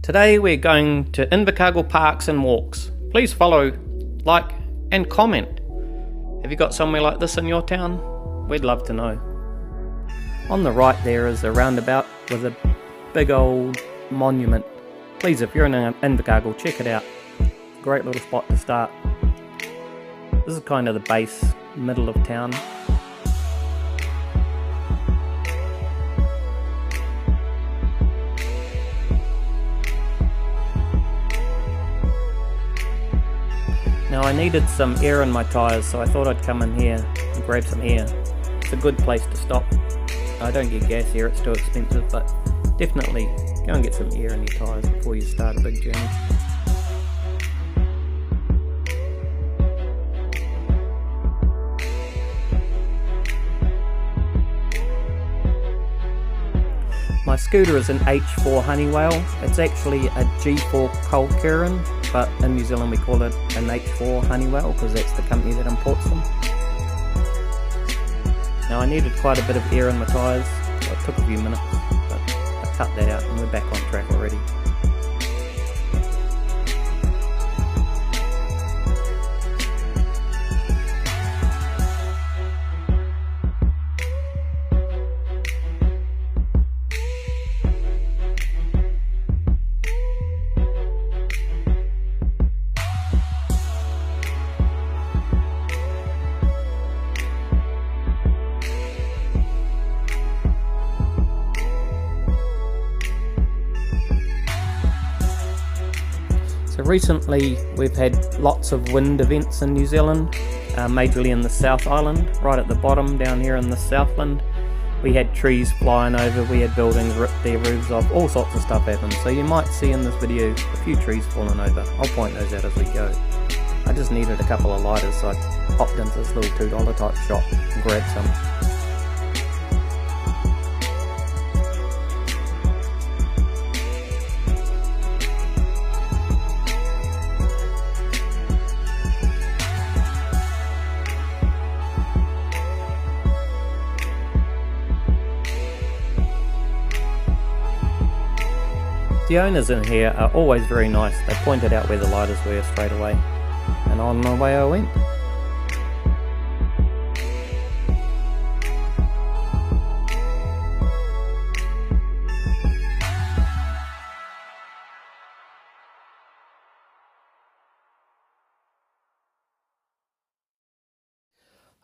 Today we're going to Invercargill Parks and Walks. Please follow, like and comment. Have you got somewhere like this in your town? We'd love to know. On the right there is a roundabout with a big old monument. Please, if you're in Invercargill, check it out. Great little spot to start. This is kind of the base, middle of town. Now I needed some air in my tyres, so I thought I'd come in here and grab some air. It's a good place to stop. I don't get gas here, it's too expensive, but definitely go and get some air in your tyres before you start a big journey. My scooter is an H4 Honeywell. It's actually a G4 Coal Kieran, but in New Zealand we call it an H4 Honeywell because that's the company that imports them. Now I needed quite a bit of air in my tyres, so it took a few minutes, but I cut that out and we're back on track already. So recently we've had lots of wind events in New Zealand, majorly in the South Island, right at the bottom down here in the Southland. We had trees flying over, we had buildings rip their roofs off, all sorts of stuff happened. So you might see in this video a few trees falling over. I'll point those out as we go. I just needed a couple of lighters, so I popped into this little $2 type shop and grabbed some. The owners in here are always very nice. They pointed out where the lighters were straight away, and on my way I went.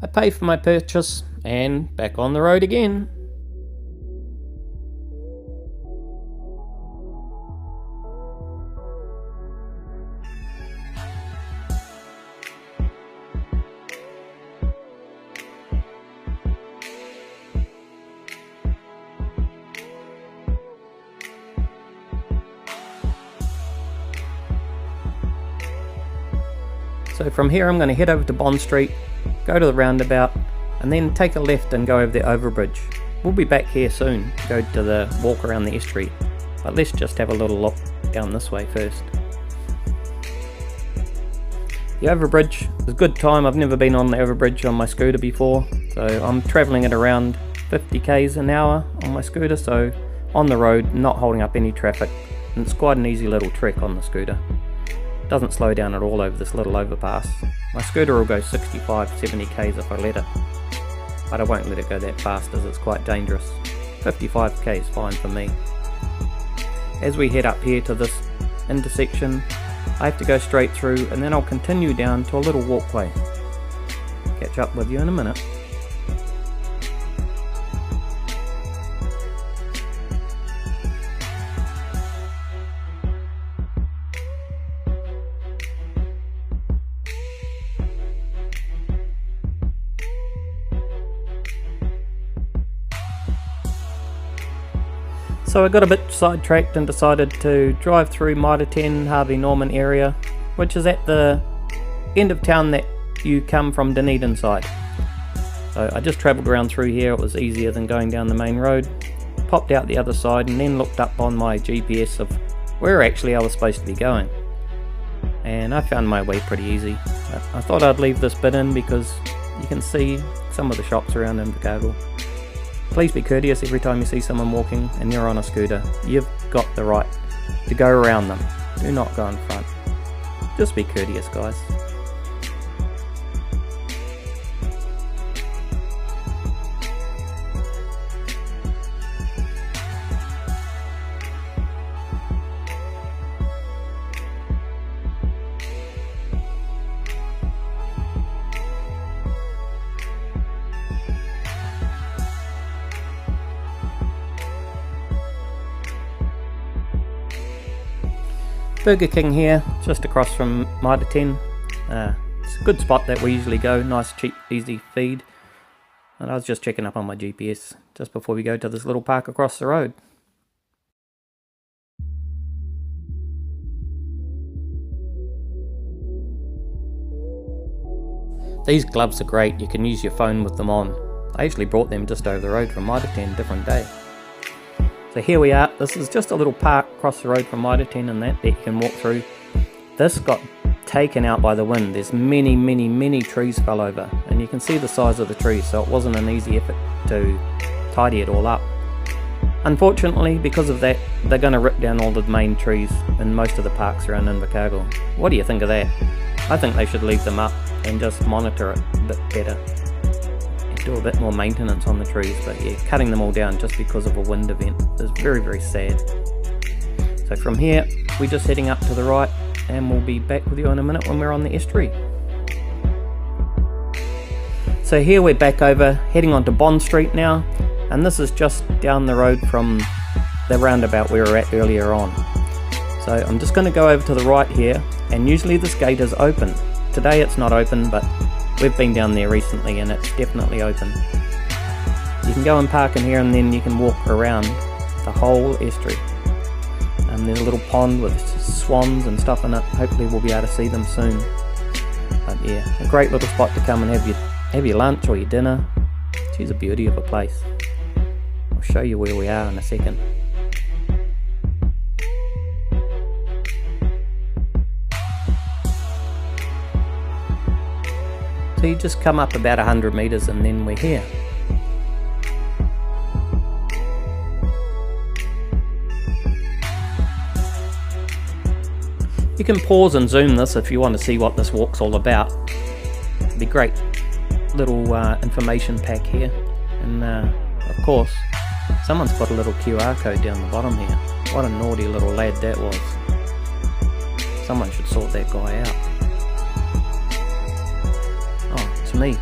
I paid for my purchase and back on the road again. So from here I'm going to head over to Bond Street, go to the roundabout, and then take a left and go over the overbridge. We'll be back here soon to go to the walk around the estuary, but let's just have a little look down this way first. The overbridge is a good time. I've never been on the overbridge on my scooter before, so I'm travelling at around 50 k's an hour on my scooter, so on the road, not holding up any traffic, and it's quite an easy little trek on the scooter. Doesn't slow down at all over this little overpass. My scooter will go 65-70 k's if I let it, but I won't let it go that fast as it's quite dangerous. 55 k is fine for me. As we head up here to this intersection, I have to go straight through and then I'll continue down to a little walkway. Catch up with you in a minute. So I got a bit sidetracked and decided to drive through Mitre 10 Harvey Norman area, which is at the end of town that you come from Dunedin side. So I just travelled around through here, it was easier than going down the main road. Popped out the other side and then looked up on my GPS of where actually I was supposed to be going. And I found my way pretty easy. I thought I'd leave this bit in because you can see some of the shops around Invercargill. Please be courteous every time you see someone walking and you're on a scooter. You've got the right to go around them. Do not go in front. Just be courteous, guys. Burger King here, just across from Mitre 10. It's a good spot that we usually go, nice, cheap, easy feed. And I was just checking up on my GPS just before we go to this little park across the road. These gloves are great, you can use your phone with them on. I actually brought them just over the road from Mitre 10, different day. So here we are. This is just a little park across the road from Mitre 10 and that you can walk through. This got taken out by the wind. There's many trees fell over, and you can see the size of the trees, so it wasn't an easy effort to tidy it all up. Unfortunately, because of that, they're going to rip down all the main trees in most of the parks around Invercargill. What do you think of that? I think they should leave them up and just monitor it a bit better. Do a bit more maintenance on the trees, but yeah, cutting them all down just because of a wind event is very sad. So from here we're just heading up to the right, and we'll be back with you in a minute when we're on the estuary. So here we're back over, heading onto Bond Street now, and this is just down the road from the roundabout we were at earlier on. So I'm just going to go over to the right here, and usually this gate is open. Today it's not open, but we've been down there recently and it's definitely open. You can go and park in here, and then you can walk around the whole estuary. And there's a little pond with swans and stuff in it. Hopefully we'll be able to see them soon. But yeah, a great little spot to come and have your lunch or your dinner. She's a beauty of a place. I'll show you where we are in a second. So you just come up about 100 meters and then we're here. You can pause and zoom this if you want to see what this walk's all about. It'd be great little information pack here. And of course, someone's put a little QR code down the bottom here. What a naughty little lad that was. Someone should sort that guy out. Me.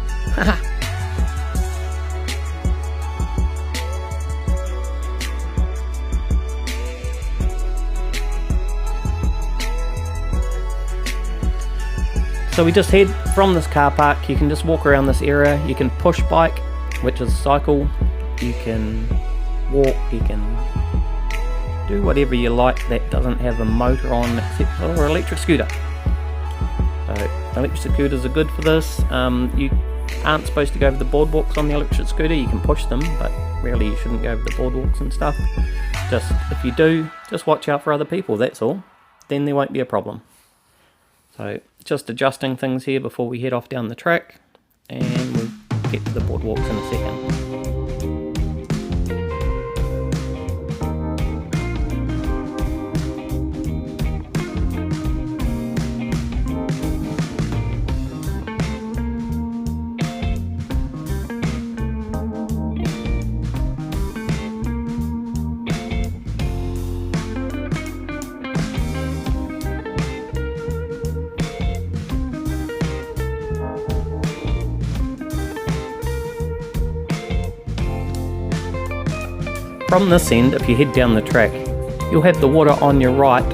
So we just head from this car park. You can just walk around this area. You can push bike, which is cycle. You can walk. You can do whatever you like that doesn't have a motor on, except for an electric scooter. So electric scooters are good for this. You aren't supposed to go over the boardwalks on the electric scooter. You can push them, but really you shouldn't go over the boardwalks and stuff. Just if you do, just watch out for other people, that's all. Then there won't be a problem. So just adjusting things here before we head off down the track, and we'll get to the boardwalks in a second. From this end, if you head down the track, you'll have the water on your right,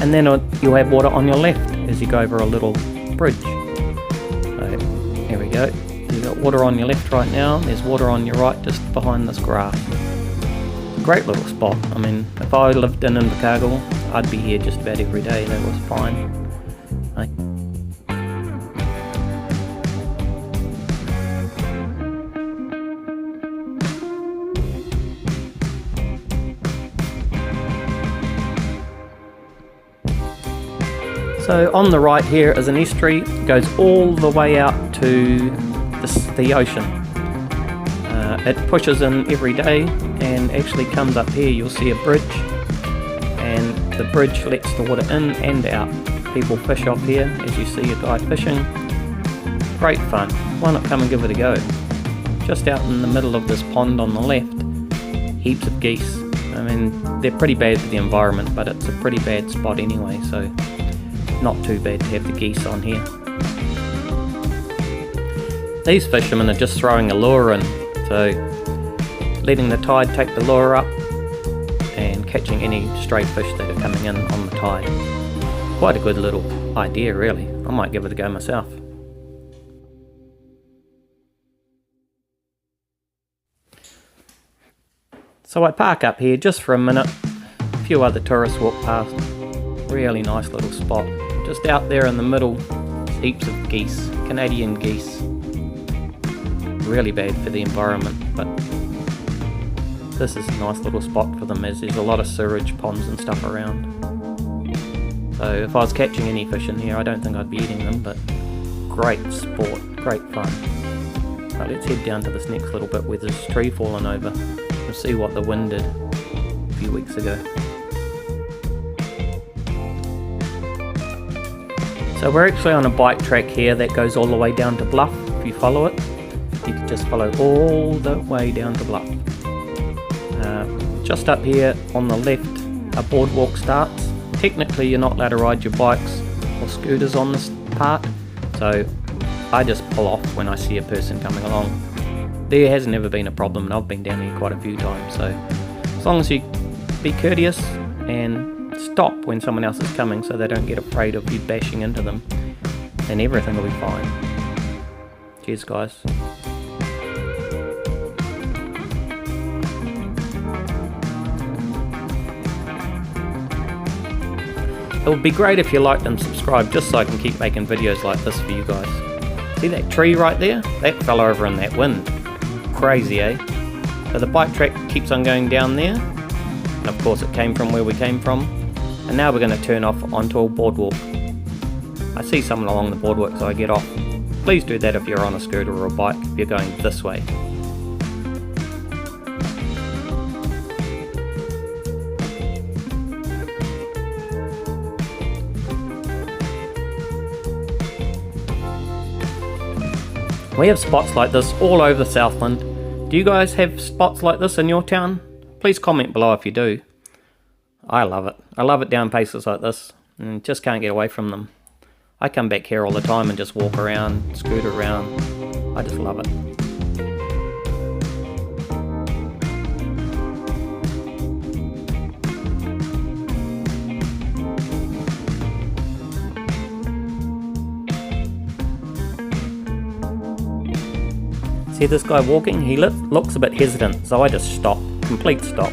and then you'll have water on your left as you go over a little bridge. So here we go. You've got water on your left right now, there's water on your right just behind this grass. Great little spot. I mean, if I lived in Invercargill, I'd be here just about every day. That was fine. So on the right here is an estuary, goes all the way out to the ocean. It pushes in every day and actually comes up here. You'll see a bridge, and The bridge lets the water in and out. People fish off here, as you see a guy fishing. Great fun. Why not come and give it a go? Just out in the middle of this pond on the left, heaps of geese. I mean, they're pretty bad for the environment, but it's a pretty bad spot anyway, so not too bad to have the geese on here. These fishermen are just throwing a lure in, so letting the tide take the lure up and catching any stray fish that are coming in on the tide. Quite a good little idea really. I might give it a go myself. So I park up here just for a minute. A few other tourists walk past. Really nice little spot. Just out there in the middle, heaps of geese, Canadian geese. Really bad for the environment, but this is a nice little spot for them as there's a lot of sewage ponds and stuff around. So if I was catching any fish in here, I don't think I'd be eating them, but great sport, great fun. Right, let's head down to this next little bit where there's a tree fallen over. We'll see what the wind did a few weeks ago. So we're actually on a bike track here that goes all the way down to Bluff. If you follow it, you can just follow all the way down to Bluff. Just up here on the left, a boardwalk starts. Technically you're not allowed to ride your bikes or scooters on this part, so I just pull off when I see a person coming along. There has never been a problem, and I've been down here quite a few times, so as long as you be courteous and stop when someone else is coming so they don't get afraid of you bashing into them, then everything will be fine. Cheers guys. It would be great if you liked and subscribed just so I can keep making videos like this for you guys. See that tree right there? That fell over in that wind. Crazy, eh? So the bike track keeps on going down there, and of course it came from where we came from, and now we're going to turn off onto a boardwalk. I see someone along the boardwalk, so I get off. Please do that if you're on a scooter or a bike if you're going this way. We have spots like this all over Southland. Do you guys have spots like this in your town? Please comment below if you do. I love it. I love it down places like this and just can't get away from them. I come back here all the time and just walk around, scoot around. I just love it. See this guy walking? He looks a bit hesitant, so I just stop. Complete stop.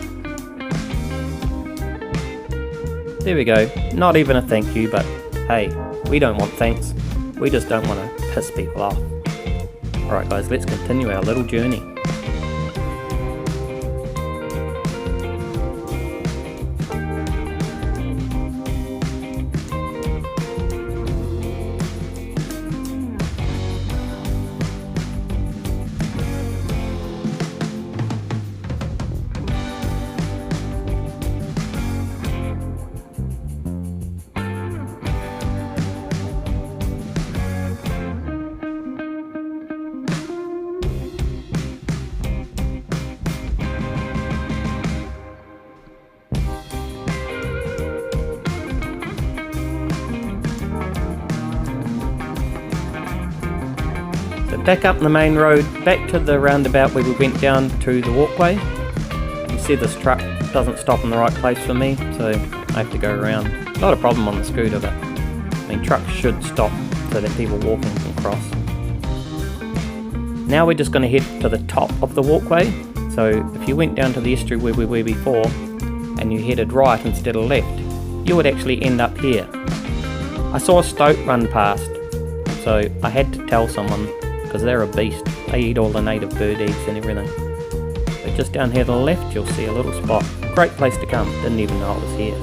There we go. Not even a thank you, but hey, we don't want thanks. We just don't want to piss people off. Alright guys, let's continue our little journey. Back up the main road, back to the roundabout where we went down to the walkway. You see this truck doesn't stop in the right place for me, so I have to go around. Not a problem on the scooter, but I mean trucks should stop so that people walking can cross. Now we're just going to head to the top of the walkway. So if you went down to the estuary where we were before and you headed right instead of left, you would actually end up here. I saw a stoat run past, so I had to tell someone, because they're a beast. They eat all the native bird eggs and everything. But just down here to the left you'll see a little spot. Great place to come. Didn't even know it was here.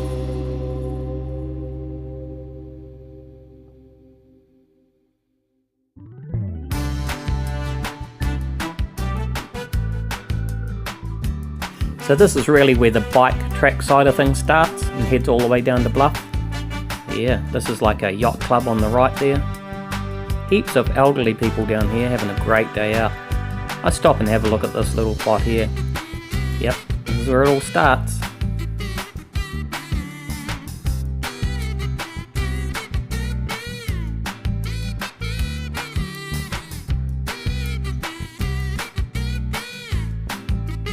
So this is really where the bike track side of things starts and heads all the way down to Bluff. Yeah, this is like a yacht club on the right there. Heaps of elderly people down here having a great day out. I stop and have a look at this little plot here. Yep, this is where it all starts.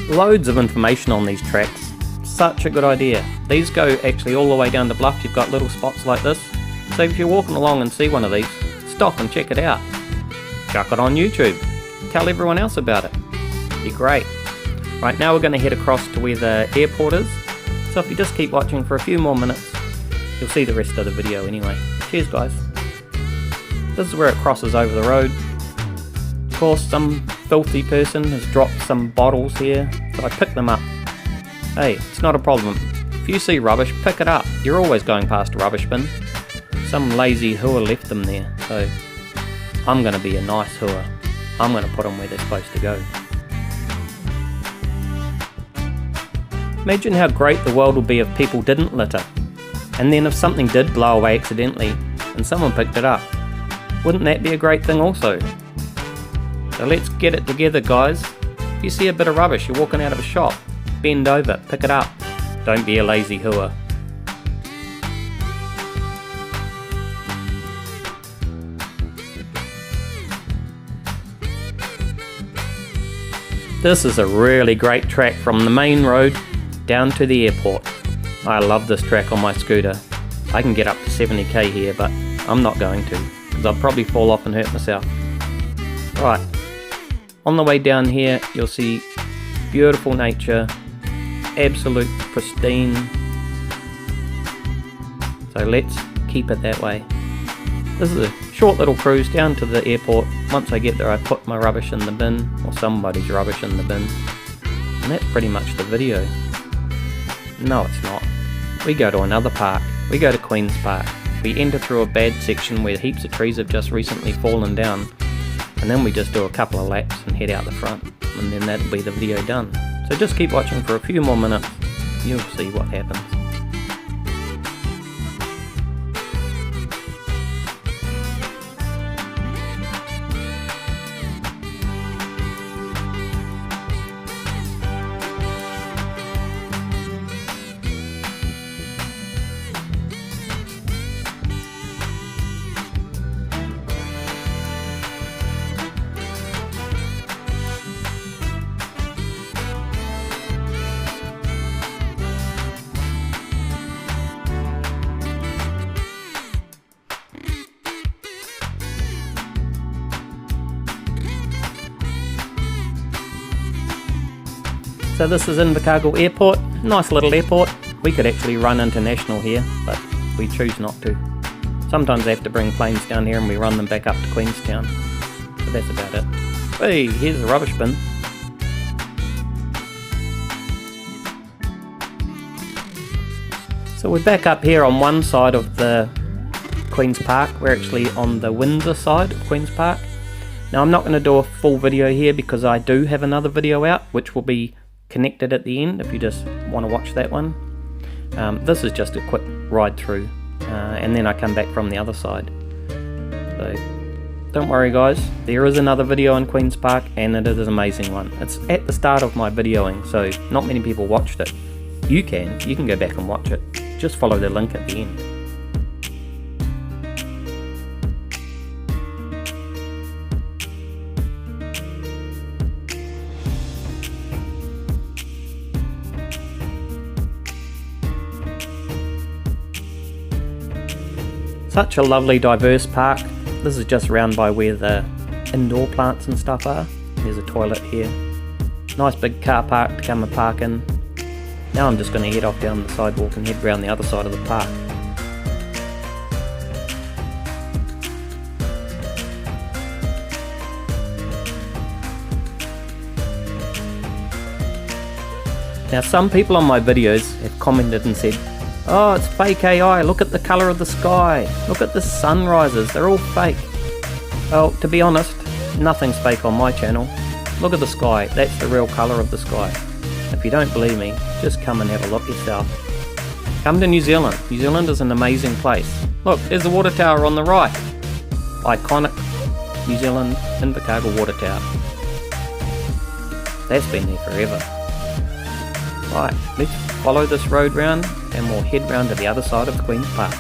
Loads of information on these tracks. Such a good idea. These go actually all the way down to Bluff. You've got little spots like this. So if you're walking along and see one of these, stop and check it out. Chuck it on YouTube. Tell everyone else about it. Be great. Right, now we're going to head across to where the airport is. So if you just keep watching for a few more minutes, you'll see the rest of the video anyway. Cheers guys. This is where it crosses over the road. Of course, some filthy person has dropped some bottles here, so I pick them up. Hey, it's not a problem. If you see rubbish, pick it up. You're always going past a rubbish bin. Some lazy hooer left them there, so I'm going to be a nice hooer. I'm going to put them where they're supposed to go. Imagine how great the world would be if people didn't litter. And then if something did blow away accidentally and someone picked it up, wouldn't that be a great thing also? So let's get it together guys. If you see a bit of rubbish, you're walking out of a shop, bend over, pick it up. Don't be a lazy hooer. This is a really great track from the main road down to the airport. I love this track on my scooter. I can get up to 70k here, but I'm not going to, because I'll probably fall off and hurt myself. Right, on the way down here you'll see beautiful nature, absolute pristine. So let's keep it that way. This is a short little cruise down to the airport. Once I get there I put my rubbish in the bin, or somebody's rubbish in the bin. And that's pretty much the video. No it's not. We go to another park. We go to Queen's Park. We enter through a bad section where heaps of trees have just recently fallen down. And then we just do a couple of laps and head out the front. And then that'll be the video done. So just keep watching for a few more minutes. You'll see what happens. So this is Invercargill Airport, nice little airport. We could actually run international here, but we choose not to. Sometimes I have to bring planes down here and we run them back up to Queenstown. So that's about it. Hey, here's the rubbish bin. So we're back up here on one side of the Queen's Park. We're actually on the Windsor side of Queen's Park. Now I'm not going to do a full video here because I do have another video out which will be connected at the end if you just want to watch that one. This is just a quick ride through and then I come back from the other side. So don't worry guys, there is another video on Queen's Park and it is an amazing one. It's at the start of my videoing, so not many people watched it. You can go back and watch it. Just follow the link at the end. Such a lovely diverse park. This is just round by where the indoor plants and stuff are. There's a toilet here. Nice big car park to come and park in. Now I'm just going to head off down the sidewalk and head round the other side of the park. Now some people on my videos have commented and said, oh, it's fake AI, look at the colour of the sky, look at the sunrises, they're all fake. Well, to be honest, nothing's fake on my channel. Look at the sky, that's the real colour of the sky. If you don't believe me, just come and have a look yourself. Come to New Zealand. New Zealand is an amazing place. Look, there's the water tower on the right. Iconic New Zealand Invercargill water tower. That's been there forever. Right, let's follow this road round and we'll head round to the other side of Queen's Park.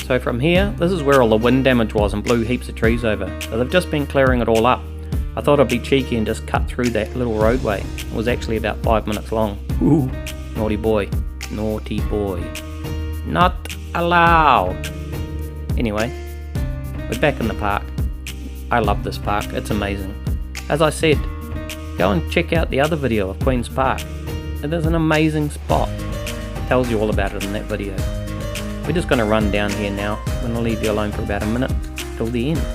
So from here, this is where all the wind damage was and blew heaps of trees over. So they've just been clearing it all up. I thought I'd be cheeky and just cut through that little roadway. It was actually about 5 minutes long. Ooh, naughty boy. Naughty boy. Not allowed. Anyway, we're back in the park. I love this park, it's amazing. As I said, go and check out the other video of Queen's Park. It is an amazing spot. Tells you all about it in that video. We're just going to run down here now. I'm going to leave you alone for about a minute till the end.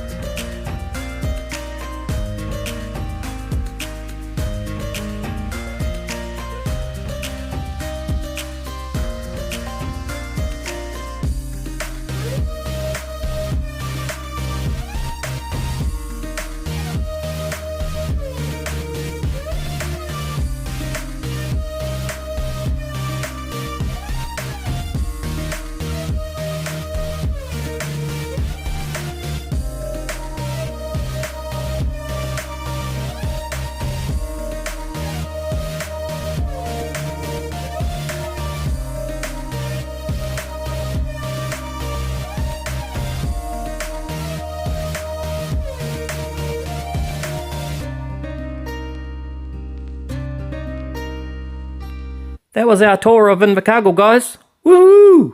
That was our tour of Invercargill, guys. Woohoo!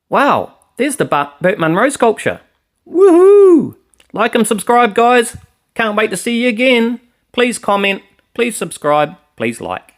Wow, there's the Burt Munro sculpture. Woohoo! Like and subscribe, guys. Can't wait to see you again. Please comment, please subscribe, please like.